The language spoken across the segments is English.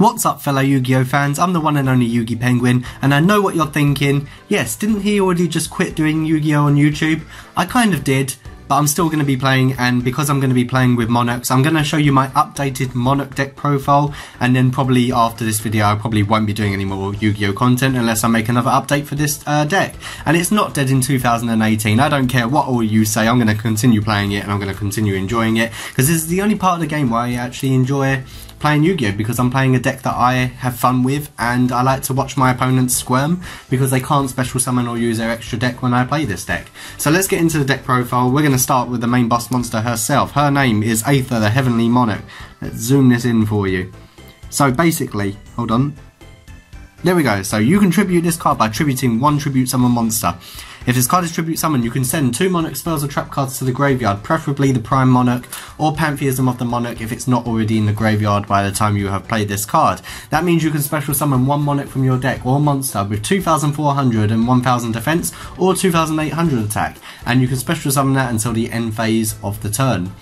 What's up fellow Yu-Gi-Oh fans, I'm the one and only Yugi Penguin, and I know what you're thinking. Yes, didn't he already just quit doing Yu-Gi-Oh on YouTube? I kind of did, but I'm still going to be playing, and because I'm going to be playing with Monarchs, I'm going to show you my updated Monarch deck profile, and then probably after this video I probably won't be doing any more Yu-Gi-Oh content unless I make another update for this deck. And it's not dead in 2018, I don't care what all you say, I'm going to continue playing it and I'm going to continue enjoying it, because this is the only part of the game where I actually enjoy playing Yu-Gi-Oh, because I'm playing a deck that I have fun with, and I like to watch my opponents squirm because they can't special summon or use their extra deck when I play this deck. So let's get into the deck profile. We're going to start with the main boss monster herself. Her name is Aether, the Heavenly Monarch. Let's zoom this in for you. So basically, hold on. There we go. So you can tribute this card by tributing one tribute summon monster. If this card is tribute summoned, you can send 2 Monarch spells or trap cards to the graveyard, preferably the Prime Monarch or Pantheism of the Monarch if it's not already in the graveyard by the time you have played this card. That means you can special summon 1 Monarch from your deck or monster with 2,400 and 1,000 defense or 2,800 attack, and you can special summon that until the end phase of the turn.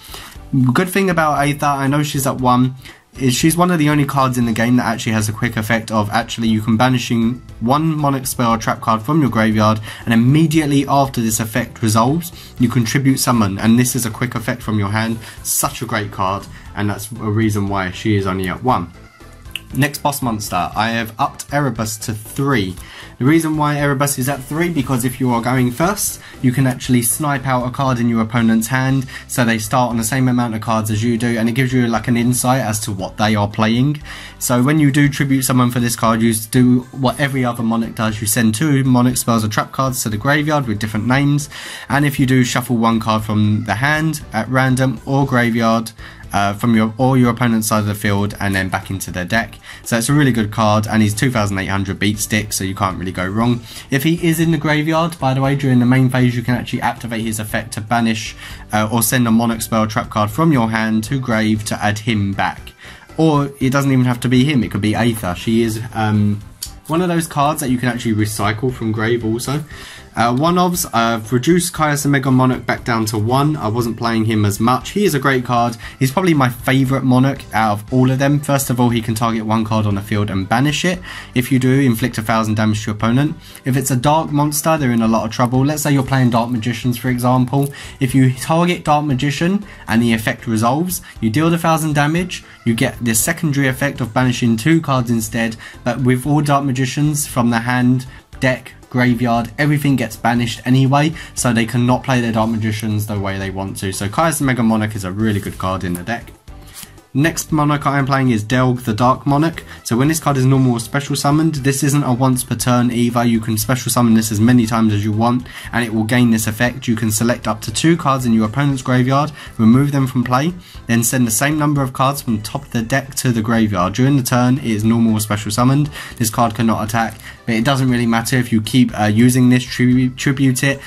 Good thing about Aether, I know she's at 1, is she's one of the only cards in the game that actually has a quick effect of actually you can banishing 1 Monarch spell or trap card from your graveyard, and immediately after this effect resolves you can tribute summon, and this is a quick effect from your hand. Such a great card, and that's a reason why she is only at 1. Next boss monster, I have upped Erebus to 3. The reason why Erebus is at 3, because if you are going first, you can actually snipe out a card in your opponent's hand, so they start on the same amount of cards as you do, and it gives you like an insight as to what they are playing. So when you do tribute summon for this card, you do what every other Monarch does, you send 2 Monarch spells or trap cards to the graveyard with different names, and if you do, shuffle 1 card from the hand at random or graveyard, from your opponent's side of the field and then back into their deck. So it's a really good card, and he's 2,800 beat stick, so you can't really go wrong. If he is in the graveyard, by the way, during the main phase you can actually activate his effect to banish or send a Monarch spell trap card from your hand to grave to add him back. Or it doesn't even have to be him, it could be Aether. She is one of those cards that you can actually recycle from grave also. One-ofs, I've reduced Caius the Mega Monarch back down to 1. I wasn't playing him as much. He is a great card. He's probably my favourite Monarch out of all of them. First of all, he can target 1 card on the field and banish it. If you do, inflict 1,000 damage to your opponent. If it's a Dark monster, they're in a lot of trouble. Let's say you're playing Dark Magicians, for example. If you target Dark Magician and the effect resolves, you deal the 1,000 damage, you get the secondary effect of banishing 2 cards instead, but with all Dark Magicians from the hand, deck, graveyard, everything gets banished anyway, so they cannot play their Dark Magicians the way they want to. So Caius the Mega Monarch is a really good card in the deck. Next Monarch I am playing is Delg the Dark Monarch. So when this card is normal or special summoned, this isn't a once per turn either. You can special summon this as many times as you want and it will gain this effect. You can select up to 2 cards in your opponent's graveyard, remove them from play, then send the same number of cards from the top of the deck to the graveyard. During the turn it is normal or special summoned. This card cannot attack, but it doesn't really matter if you keep using this, tribute it,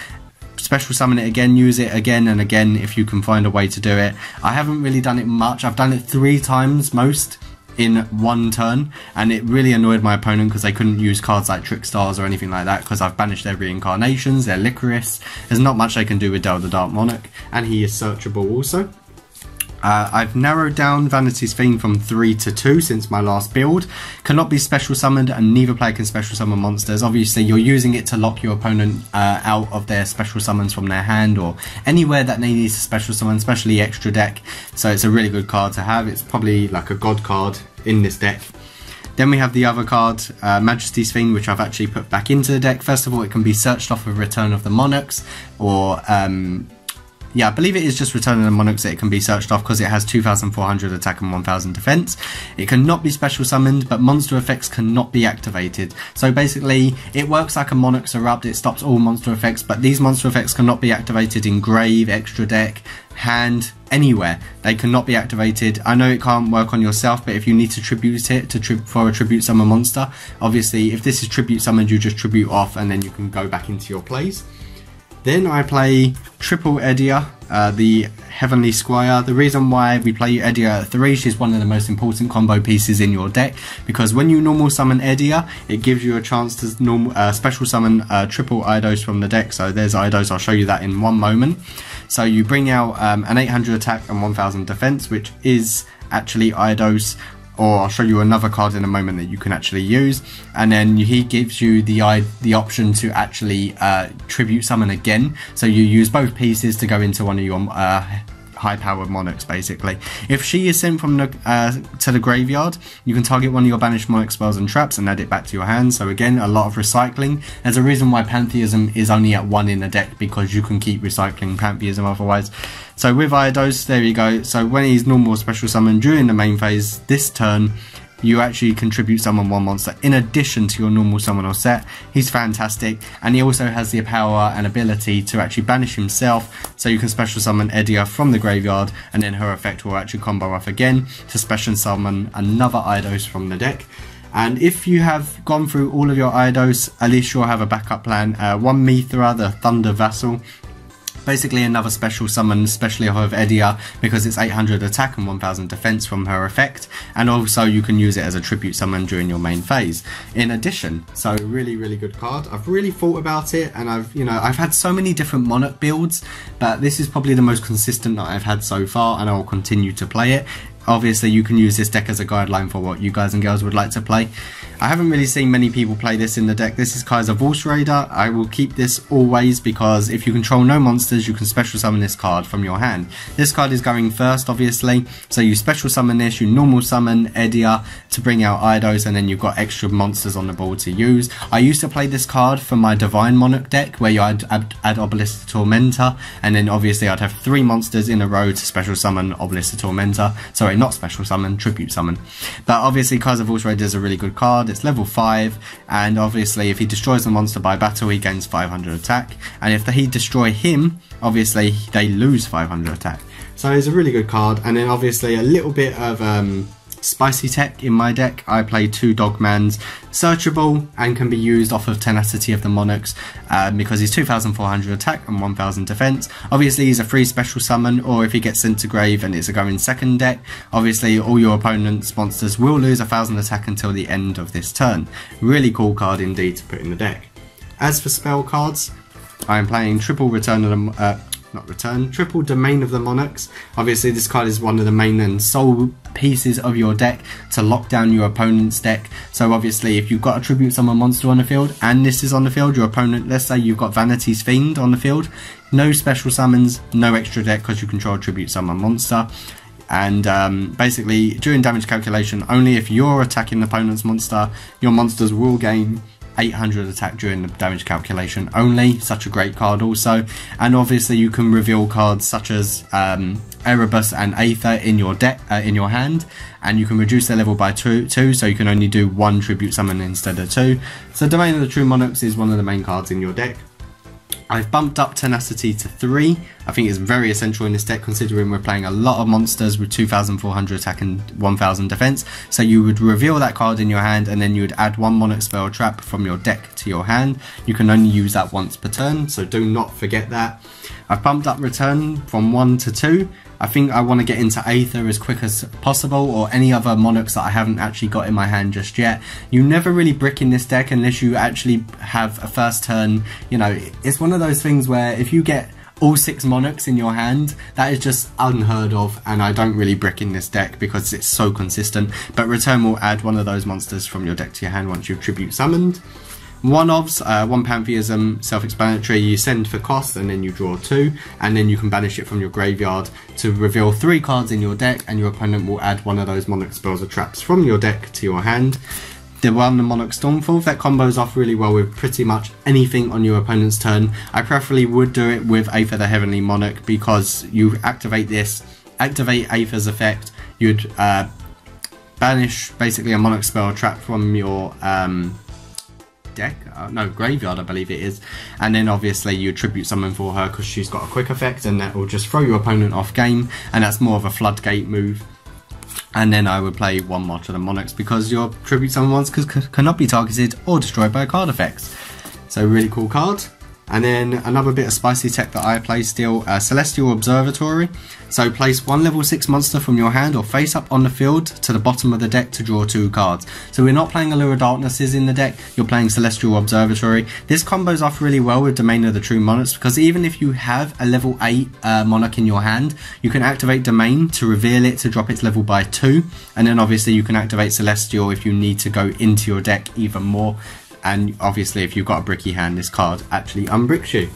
special summon it again, use it again and again if you can find a way to do it. I haven't really done it much. I've done it 3 times most in 1 turn, and it really annoyed my opponent because they couldn't use cards like Trick Stars or anything like that, because I've banished their reincarnations, their Licorice. There's not much they can do with Delg the Dark Monarch, and he is searchable also. I've narrowed down Vanity's Theme from 3 to 2 since my last build. Cannot be special summoned, and neither player can special summon monsters. Obviously you're using it to lock your opponent out of their special summons from their hand or anywhere that they need to special summon, especially extra deck. So it's a really good card to have. It's probably like a god card in this deck. Then we have the other card, Majesty's Theme, which I've actually put back into the deck. First of all, it can be searched off of Return of the Monarchs, or yeah, I believe it is just Return of the Monarchs that it can be searched off, because it has 2,400 attack and 1,000 defense. It cannot be special summoned, but monster effects cannot be activated. So basically, it works like a Monarch's Erupt. It stops all monster effects, but these monster effects cannot be activated in grave, extra deck, hand, anywhere. They cannot be activated. I know it can't work on yourself, but if you need to tribute it for a tribute summon monster, obviously if this is tribute summoned, you just tribute off and then you can go back into your plays. Then I play Triple Edia, the Heavenly Squire. The reason why we play Edia at 3, she's one of the most important combo pieces in your deck, because when you normal summon Edia, it gives you a chance to special summon triple Eidos from the deck. So there's Eidos, I'll show you that in one moment. So you bring out an 800 attack and 1,000 defense, which is actually Eidos or I'll show you another card in a moment that you can actually use, and then he gives you the option to actually tribute summon again, so you use both pieces to go into one of your high-powered monarchs. Basically, if she is sent from the to the graveyard, you can target one of your banished monarch spells and traps and add it back to your hand. So again, a lot of recycling. There's a reason why Pantheism is only at 1 in the deck, because you can keep recycling Pantheism otherwise. So with Iodos, there you go. So when he's normal special summon during the main phase this turn, you actually contribute summon 1 monster in addition to your normal summoner set. He's fantastic, and he also has the power and ability to actually banish himself, so you can special summon Edia from the graveyard, and then her effect will actually combo off again to special summon another Iodos from the deck. And if you have gone through all of your Iodos, at least you'll have a backup plan. One Mithra, the Thunder Vassal, basically another special summon, especially of Edia, because it's 800 attack and 1000 defense from her effect, and also you can use it as a tribute summon during your main phase in addition. So really good card. I've really thought about it, and I've had so many different Monarch builds, but this is probably the most consistent that I've had so far, and I will continue to play it. Obviously you can use this deck as a guideline for what you guys and girls would like to play. I haven't really seen many people play this in the deck. This is Kaiser Voice Raider. I will keep this always, because if you control no monsters, you can special summon this card from your hand. This card is going first, obviously, so you special summon this, you normal summon Edia to bring out Iodos, and then you've got extra monsters on the board to use. I used to play this card for my Divine Monarch deck, where you add Obelisk the Tormentor, and then obviously I'd have 3 monsters in a row to special summon Obelisk the Tormentor. Sorry, not special summon, tribute summon. But obviously Kaiser Voice Raider is a really good card. It's level 5, and obviously if he destroys the monster by battle, he gains 500 attack, and if he destroy him, obviously they lose 500 attack. So it's a really good card. And then obviously a little bit of spicy tech in my deck. I play 2 Dogmans, searchable and can be used off of Tenacity of the Monarchs, because he's 2400 attack and 1000 defense. Obviously he's a free special summon, or if he gets sent to grave and it's a going second deck, obviously all your opponent's monsters will lose 1000 attack until the end of this turn. Really cool card indeed to put in the deck. As for spell cards, I am playing triple triple Domain of the Monarchs. Obviously this card is one of the main and sole pieces of your deck to lock down your opponent's deck. So obviously if you've got a tribute summon monster on the field and this is on the field, your opponent, let's say you've got Vanity's Fiend on the field, no special summons, no extra deck because you control tribute summon monster. And basically during damage calculation, only if you're attacking the opponent's monster, your monsters will gain 800 attack during the damage calculation only. Such a great card also. And obviously you can reveal cards such as Erebus and Aether in your deck, in your hand, and you can reduce their level by 2, so you can only do 1 tribute summon instead of 2. So Domain of the True Monarchs is one of the main cards in your deck. I've bumped up Tenacity to 3. I think it's very essential in this deck, considering we're playing a lot of monsters with 2400 attack and 1000 defense. So you would reveal that card in your hand, and then you would add 1 Monarch spell trap from your deck to your hand. You can only use that once per turn, so do not forget that. I've bumped up Return from 1 to 2. I think I want to get into Aether as quick as possible, or any other Monarchs that I haven't actually got in my hand just yet. You never really brick in this deck unless you actually have a first turn. You know, it's one of those things where if you get all 6 Monarchs in your hand, that is just unheard of, and I don't really brick in this deck because it's so consistent. But Return will add one of those monsters from your deck to your hand once you've tribute summoned. One Pantheism, self-explanatory. You send for cost and then you draw 2, and then you can banish it from your graveyard to reveal 3 cards in your deck, and your opponent will add one of those Monarch spells or traps from your deck to your hand. The Monarch Stormfall, that combos off really well with pretty much anything on your opponent's turn. I preferably would do it with Aether the Heavenly Monarch, because you activate this, activate Aether's effect, you'd banish basically a Monarch spell or trap from your deck, graveyard I believe it is, and then obviously you tribute summon for her because she's got a quick effect, and that will just throw your opponent off game, and that's more of a floodgate move. And then I would play 1 March of the Monarchs, because your tribute summon ones cannot be targeted or destroyed by card effects. So really cool card. And then another bit of spicy tech that I play still, Celestial Observatory. So place one level 6 monster from your hand or face up on the field to the bottom of the deck to draw 2 cards. So we're not playing Allure of Darknesses in the deck, you're playing Celestial Observatory. This combos off really well with Domain of the True Monarchs, because even if you have a level 8 Monarch in your hand, you can activate Domain to reveal it to drop its level by 2. And then obviously you can activate Celestial if you need to go into your deck even more. And obviously if you've got a bricky hand, this card actually unbricks you.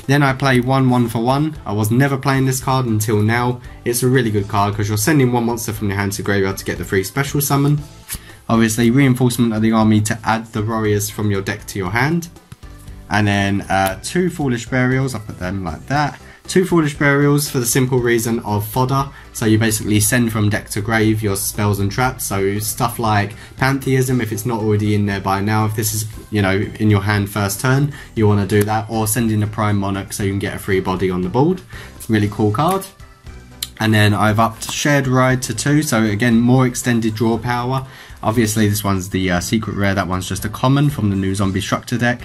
Then I play 1 for 1. I was never playing this card until now. It's a really good card because you're sending one monster from your hand to graveyard to get the free special summon. Obviously reinforcement of the army to add the warriors from your deck to your hand. And then 2 Foolish Burials, I'll put them like that. 2 Foolish Burials for the simple reason of fodder. So you basically send from deck to grave your spells and traps. So stuff like Pantheism, if it's not already in there by now, if this is, you know, in your hand first turn, you want to do that. Or send in a Prime Monarch so you can get a free body on the board. Really cool card. And then I've upped Shared Ride to 2, so again more extended draw power. Obviously this one's the secret rare, that one's just a common from the new Zombie Structure deck.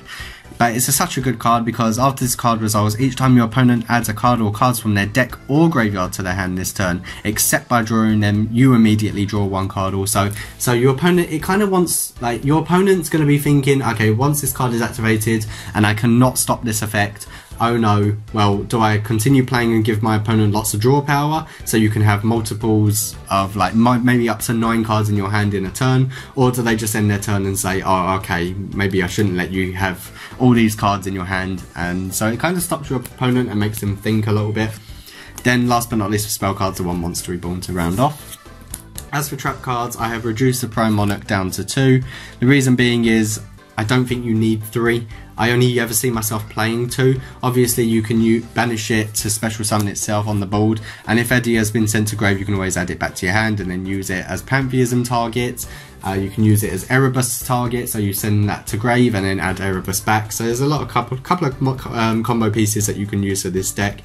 But it's such a good card because after this card resolves, each time your opponent adds a card or cards from their deck or graveyard to their hand this turn, except by drawing them, you immediately draw 1 card also. So your opponent, it kind of wants, like, your opponent's going to be thinking, okay, once this card is activated and I cannot stop this effect, oh no, well, do I continue playing and give my opponent lots of draw power so you can have multiples of like maybe up to 9 cards in your hand in a turn, or do they just end their turn and say, oh okay, maybe I shouldn't let you have all these cards in your hand? And so it kind of stops your opponent and makes them think a little bit. Then last but not least, for spell cards, the 1 Monster Reborn to round off. As for trap cards, I have reduced the Prime Monarch down to 2. The reason being is I don't think you need 3. I only ever see myself playing 2. Obviously you can banish it to special summon itself on the board, and if Eddie has been sent to grave you can always add it back to your hand and then use it as Pantheism targets. You can use it as Erebus target, so you send that to grave and then add Erebus back. So there's a lot of couple of combo pieces that you can use for this deck.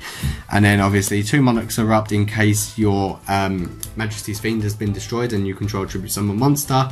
And then obviously 2 Monarchs Erupt in case your Majesty's Fiend has been destroyed and you control Tribute Summon monster.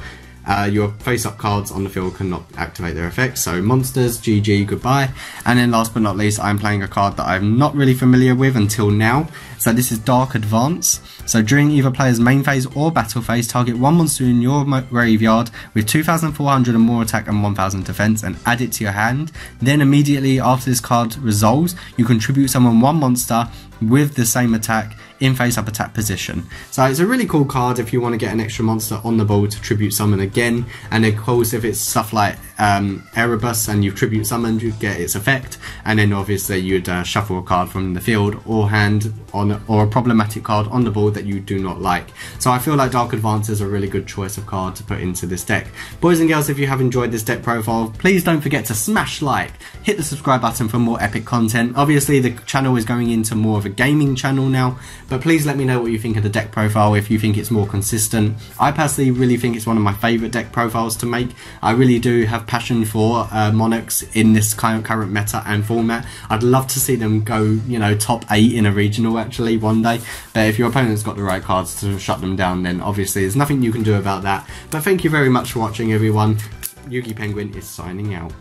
Your face-up cards on the field cannot activate their effects, so monsters, GG, goodbye. And then last but not least, I'm playing a card that I'm not really familiar with until now. So this is Dark Advance. So during either player's main phase or battle phase, target 1 monster in your graveyard with 2,400 and more attack and 1,000 defense and add it to your hand. Then immediately after this card resolves, you contribute summon 1 monster with the same attack in face-up attack position. So it's a really cool card if you want to get an extra monster on the board to tribute summon again, and of course if it's stuff like Erebus and you've tribute summoned, you get its effect, and then obviously you'd shuffle a card from the field or hand on, or a problematic card on the board that you do not like. So I feel like Dark Advance is a really good choice of card to put into this deck. Boys and girls, if you have enjoyed this deck profile, please don't forget to smash like, hit the subscribe button for more epic content. Obviously the channel is going into more of a gaming channel now, but please let me know what you think of the deck profile, if you think it's more consistent. I personally really think it's one of my favourite deck profiles to make. I really do have passion for Monarchs in this current meta and format. I'd love to see them go, you know, top 8 in a regional actually one day, but if your opponent's got the right cards to shut them down, then obviously there's nothing you can do about that. But thank you very much for watching everyone. YuGiOh Penguin is signing out.